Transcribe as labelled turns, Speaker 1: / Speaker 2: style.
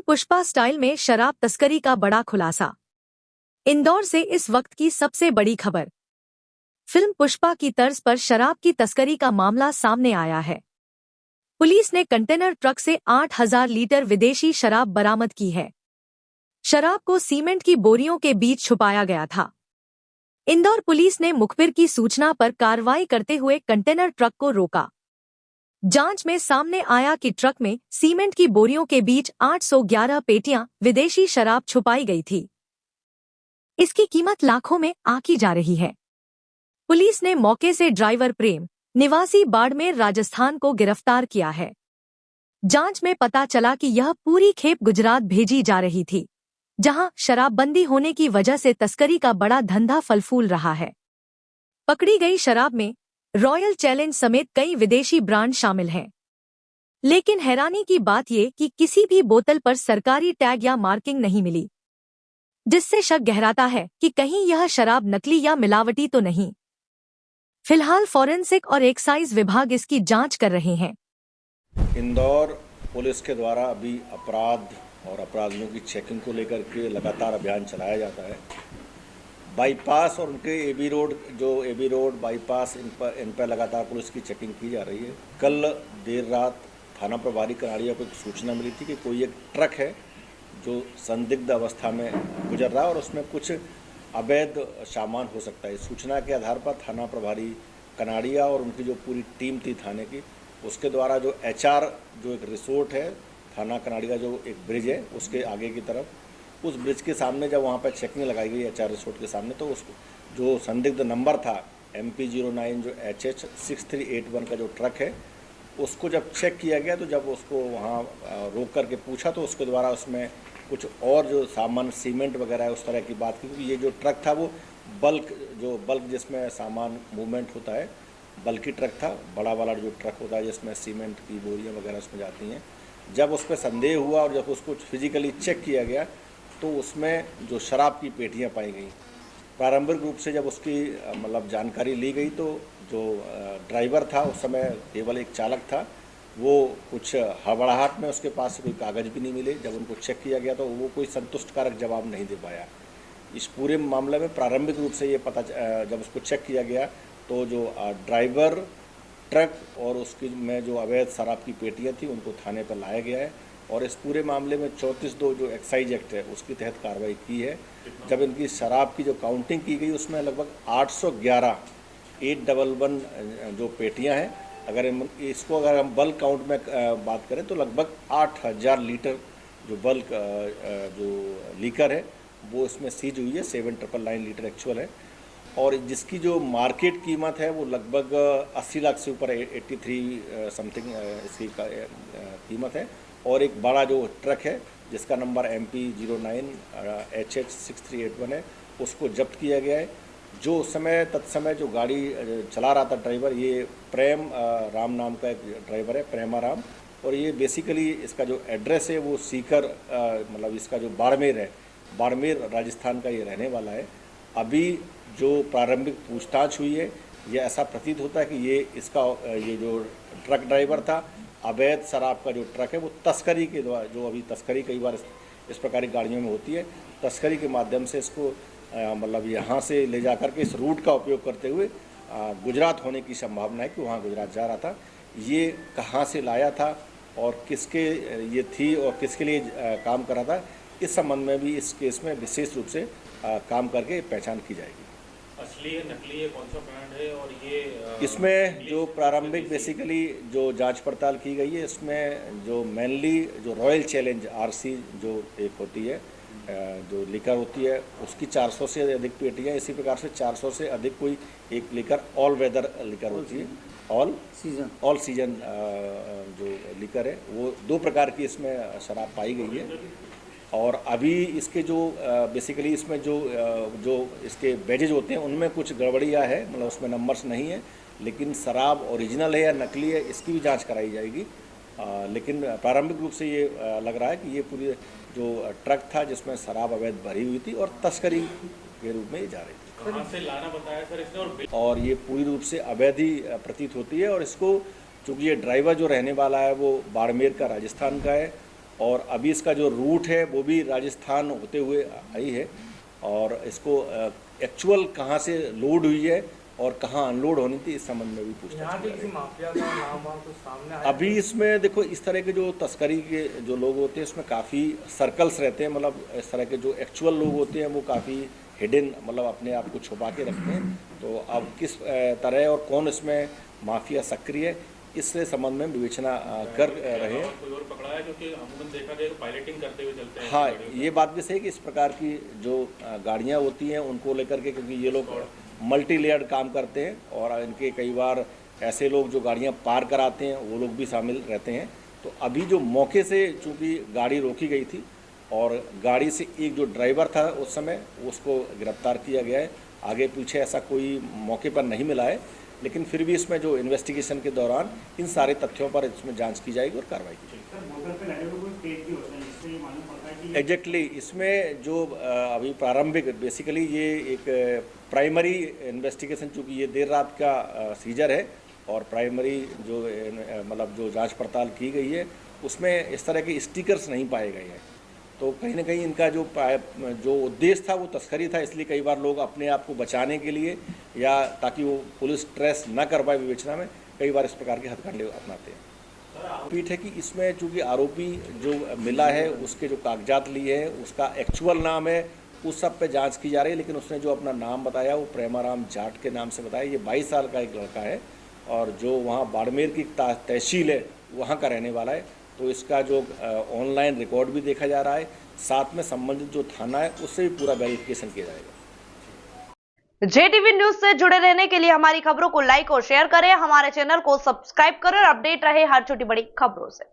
Speaker 1: Pushpa style में शराब तस्करी का बड़ा खुलासा। इंदौर से इस वक्त की सबसे बड़ी खबर। फिल्म पुष्पा की तर्ज पर शराब की तस्करी का मामला सामने आया है। पुलिस ने कंटेनर ट्रक से 8,000 लीटर विदेशी शराब बरामद की है। शराब को सीमेंट की बोरियों के बीच छुपाया गया था। इंदौर पुलिस ने मुखबिर की सूचना पर कार्रवाई करते हुए कंटेनर ट्रक को रोका। जांच में सामने आया कि ट्रक में सीमेंट की बोरियों के बीच 811 पेटियां विदेशी शराब छुपाई गई थी। इसकी कीमत लाखों में आंकी जा रही है। पुलिस ने मौके से ड्राइवर प्रेम, निवासी बाड़मेर, राजस्थान को गिरफ्तार किया है। जांच में पता चला कि यह पूरी खेप गुजरात भेजी जा रही थी, जहां शराबबंदी होने की वजह से तस्करी का बड़ा धंधा फल फूल रहा है। पकड़ी गई शराब में रॉयल चैलेंज समेत कई विदेशी ब्रांड शामिल हैं। लेकिन हैरानी की बात ये कि किसी भी बोतल पर सरकारी टैग या मार्किंग नहीं मिली, जिससे शक गहराता है कि कहीं यह शराब नकली या मिलावटी तो नहीं। फिलहाल फॉरेंसिक और एक्साइज विभाग इसकी जांच कर रहे हैं।
Speaker 2: इंदौर पुलिस के द्वारा अभी अपराध और अपराधियों की चेकिंग को लेकर के लगातार अभियान चलाया जाता है। बाईपास और उनके एबी रोड बाईपास इन पर लगातार पुलिस की चेकिंग की जा रही है। कल देर रात थाना प्रभारी कनाड़िया को सूचना मिली थी कि कोई एक ट्रक है जो संदिग्ध अवस्था में गुजर रहा है और उसमें कुछ अवैध सामान हो सकता है। इस सूचना के आधार पर थाना प्रभारी कनाड़िया और उनकी जो पूरी टीम थी थाने की, उसके द्वारा जो HR जो एक रिसोर्ट है थाना कनाड़िया, जो एक ब्रिज है उसके आगे की तरफ, उस ब्रिज के सामने जब वहाँ पर चेकिंग लगाई गई HR रिसोर्ट के सामने, तो उसको जो संदिग्ध नंबर था MP09 जो HH6381 का जो ट्रक है, उसको जब चेक किया गया तो जब उसको वहाँ रोक करके पूछा तो उसके द्वारा उसमें कुछ और जो सामान सीमेंट वगैरह है उस तरह की बात की, क्योंकि ये जो ट्रक था वो बल्क जिसमें सामान मूवमेंट होता है, बल्कि ट्रक था, बड़ा वाला जो ट्रक होता है जिसमें सीमेंट की बोरियाँ वगैरह उसमें जाती हैं। जब उस पर संदेह हुआ और जब उसको फिजिकली चेक किया गया तो उसमें जो शराब की पेटियां पाई गई। प्रारंभिक रूप से जब उसकी मतलब जानकारी ली गई तो जो ड्राइवर था उस समय केवल एक चालक था, वो कुछ हड़बड़ाहट में उसके पास कोई कागज़ भी नहीं मिले। जब उनको चेक किया गया तो वो कोई संतुष्टकारक जवाब नहीं दे पाया। इस पूरे मामले में प्रारंभिक रूप से ये पता जब उसको चेक किया गया तो जो ड्राइवर, ट्रक और उसकी में जो अवैध शराब की पेटियाँ थी उनको थाने पर लाया गया है और इस पूरे मामले में 34(2) जो एक्साइज एक्ट है उसके तहत कार्रवाई की है। जब इनकी शराब की जो काउंटिंग की गई उसमें लगभग 811 जो पेटियां हैं, अगर हम बल्क काउंट में बात करें तो लगभग 8,000 लीटर जो बल्क जो लीकर है वो इसमें सीज हुई है। 7,999 लीटर एक्चुअल है और जिसकी जो मार्केट कीमत है वो लगभग 80 लाख से ऊपर 83 समथिंग इसकी कीमत है। और एक बड़ा जो ट्रक है जिसका नंबर MP09 HH6381 है, उसको जब्त किया गया है। जो तत्समय जो गाड़ी चला रहा था ड्राइवर, ये प्रेम राम नाम का एक ड्राइवर है, प्रेमा राम, और ये बेसिकली इसका जो एड्रेस है वो सीकर मतलब इसका जो बाड़मेर राजस्थान का ये रहने वाला है। अभी जो प्रारंभिक पूछताछ हुई है ये ऐसा प्रतीत होता है कि ये जो ट्रक ड्राइवर था, अवैध शराब का जो ट्रक है वो तस्करी के द्वारा, जो अभी तस्करी कई बार इस प्रकार की गाड़ियों में होती है, तस्करी के माध्यम से इसको मतलब यहाँ से ले जा कर के इस रूट का उपयोग करते हुए गुजरात होने की संभावना है कि वहाँ गुजरात जा रहा था। ये कहाँ से लाया था और किसके ये थी और किसके लिए काम कर रहा था, इस संबंध में भी इस केस में विशेष रूप से काम करके पहचान की जाएगी।
Speaker 3: असली है, नकली है, कौन सा ब्रांड है और ये
Speaker 2: इसमें जो प्रारंभिक बेसिकली जो जांच पड़ताल की गई है, इसमें जो मेनली जो रॉयल चैलेंज RC जो एक होती है जो लीकर होती है उसकी 400 से अधिक पेटियाँ, इसी प्रकार से 400 से अधिक कोई एक लीकर ऑल वेदर लीकर होती है, ऑल सीजन जो लीकर है, वो 2 प्रकार की इसमें शराब पाई गई है। और अभी इसके जो बेसिकली इसमें जो इसके बैजेज होते हैं उनमें कुछ गड़बड़ियाँ है, मतलब उसमें नंबर्स नहीं है, लेकिन शराब ओरिजिनल है या नकली है इसकी भी जांच कराई जाएगी। लेकिन प्रारंभिक रूप से ये लग रहा है कि ये पूरी जो ट्रक था जिसमें शराब अवैध भरी हुई थी और तस्करी के रूप में ये जा रही थी।
Speaker 3: कहाँ से लाना बताया सर इसने?
Speaker 2: और ये पूरी रूप से अवैध ही प्रतीत होती है। और इसको चूँकि ये ड्राइवर जो रहने वाला है वो बाड़मेर का, राजस्थान का है, और अभी इसका जो रूट है वो भी राजस्थान होते हुए आई है, और इसको एक्चुअल कहाँ से लोड हुई है और कहाँ अनलोड होनी थी इस संबंध में भी पूछताछ की जा रही है।
Speaker 4: माफिया का नाम तो सामने आया
Speaker 2: अभी इसमें देखो, इस तरह के जो तस्करी के जो लोग होते हैं इसमें काफ़ी सर्कल्स रहते हैं, मतलब इस तरह के जो एक्चुअल लोग होते हैं वो काफ़ी हिडन, मतलब अपने आप को छुपा के रखते हैं। तो अब किस तरह और कौन इसमें माफिया सक्रिय है, इससे संबंध में विवेचना कर रहे हैं।
Speaker 3: कोई और पकड़ा है, क्योंकि अमूमन देखा गया पायलटिंग करते हुए चलते हैं।
Speaker 2: हाँ, ये बात भी सही है कि इस प्रकार की जो गाड़ियाँ होती हैं उनको लेकर के, क्योंकि ये लोग मल्टी लेयर्ड काम करते हैं और इनके कई बार ऐसे लोग जो गाड़ियाँ पार कराते हैं वो लोग भी शामिल रहते हैं। तो अभी जो मौके से चूँकि गाड़ी रोकी गई थी और गाड़ी से एक जो ड्राइवर था उस समय उसको गिरफ्तार किया गया है। आगे पीछे ऐसा कोई मौके पर नहीं मिला है, लेकिन फिर भी इसमें जो इन्वेस्टिगेशन के दौरान इन सारे तथ्यों पर इसमें जांच की जाएगी और कार्रवाई की जाएगी। एग्जैक्टली इसमें जो अभी प्रारंभिक बेसिकली ये एक प्राइमरी इन्वेस्टिगेशन, चूँकि ये देर रात का सीजर है और प्राइमरी जो मतलब जो जांच पड़ताल की गई है उसमें इस तरह के स्टिकर्स नहीं पाए गए हैं। तो कहीं ना कहीं इनका जो उद्देश्य था वो तस्करी था, इसलिए कई बार लोग अपने आप को बचाने के लिए या ताकि वो पुलिस ट्रेस न कर पाए विवेचना में, कई बार इस प्रकार के हथकंडे अपनाते हैं। पीठ है कि इसमें चूँकि आरोपी जो मिला है उसके जो कागजात लिए हैं उसका एक्चुअल नाम है, उस सब पे जांच की जा रही है। लेकिन उसने जो अपना नाम बताया वो प्रेमाराम जाट के नाम से बताया। ये 22 साल का एक लड़का है और जो वहाँ बाड़मेर की तहसील है वहाँ का रहने वाला है। तो इसका जो ऑनलाइन रिकॉर्ड भी देखा जा रहा है, साथ में संबंधित जो थाना है उससे भी पूरा वेरिफिकेशन किया जाएगा।
Speaker 5: जेटीवी न्यूज से जुड़े रहने के लिए हमारी खबरों को लाइक और शेयर करें, हमारे चैनल को सब्सक्राइब करें और अपडेट रहे हर छोटी बड़ी खबरों से।